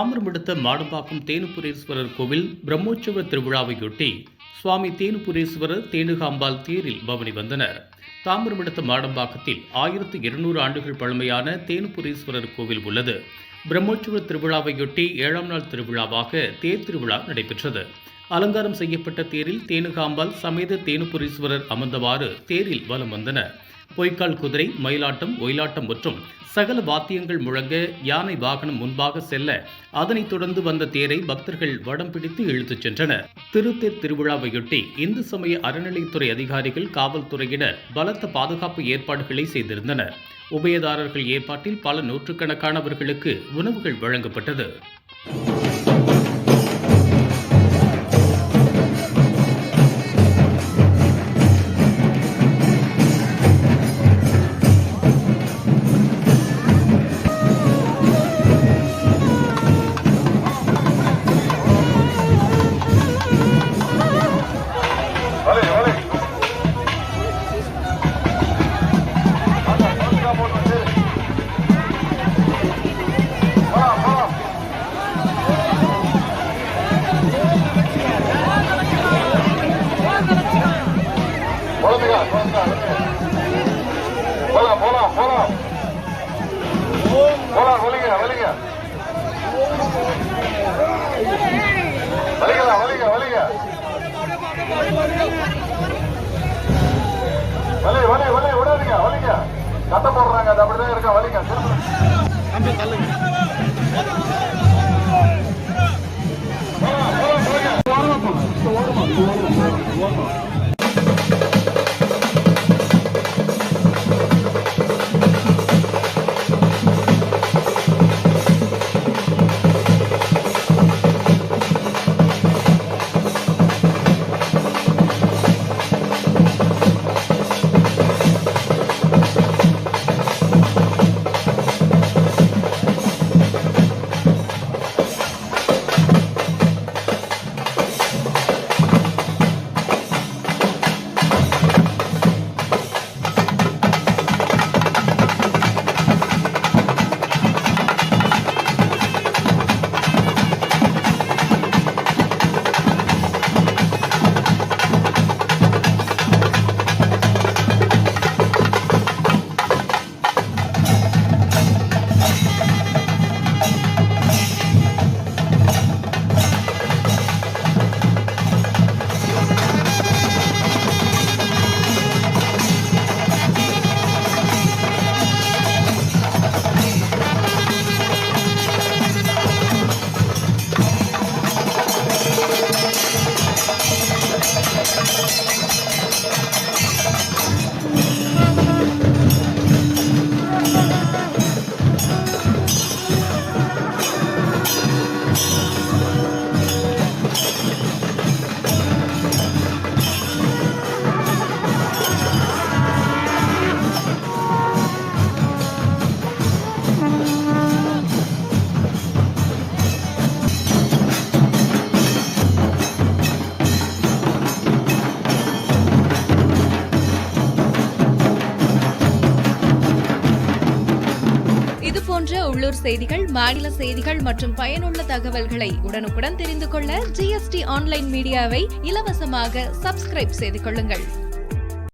தாம்பரம் அடுத்த மாடம்பாக்கம் தேனுபுரீஸ்வரர் கோவில் பிரம்மோற்சவ திருவிழாவையொட்டி சுவாமி தேனுபுரீஸ்வரர் தேனுகாம்பாள் தேரில் பவனி வந்தனர். தாம்பரம் அடுத்த மாடம்பாக்கத்தில் 1200 ஆண்டுகள் பழமையான தேனுபுரீஸ்வரர் கோவில் உள்ளது. பிரம்மோற்சவ திருவிழாவையொட்டி 7ஆம் நாள் திருவிழாவாக தேர் திருவிழா நடைபெற்றது. அலங்காரம் செய்யப்பட்ட தேரில் தேனுகாம்பாள் சமேத தேனுபுரீஸ்வரர் அமர்ந்தவாறு தேரில் வலம் வந்தனர். பொய்க்கால் குதிரை, மயிலாட்டம், ஒயிலாட்டம் மற்றும் சகல வாத்தியங்கள் முழங்க யானை வாகனம் முன்பாக செல்ல அதனைத் தொடர்ந்து வந்த தேரை பக்தர்கள் வடம் பிடித்து இழுத்துச் சென்றனர். திருத்தேர் திருவிழாவையொட்டி இந்து சமய அறநிலைத்துறை அதிகாரிகள், காவல்துறையினர் பலத்த பாதுகாப்பு ஏற்பாடுகளை செய்திருந்தனர். உபயதாரர்கள் ஏற்பாட்டில் பல நூற்றுக்கணக்கானவர்களுக்கு உணவுகள் வழங்கப்பட்டது. கட்ட போடுறாங்க, அது அப்படிதான் இருக்க. வலிங்க போன்ற உள்ளூர் செய்திகள், மாநில செய்திகள் மற்றும் பயனுள்ள தகவல்களை உடனுக்குடன் தெரிந்து கொள்ள GST ஆன்லைன் மீடியாவை இலவசமாக சப்ஸ்கிரைப் செய்து கொள்ளுங்கள்.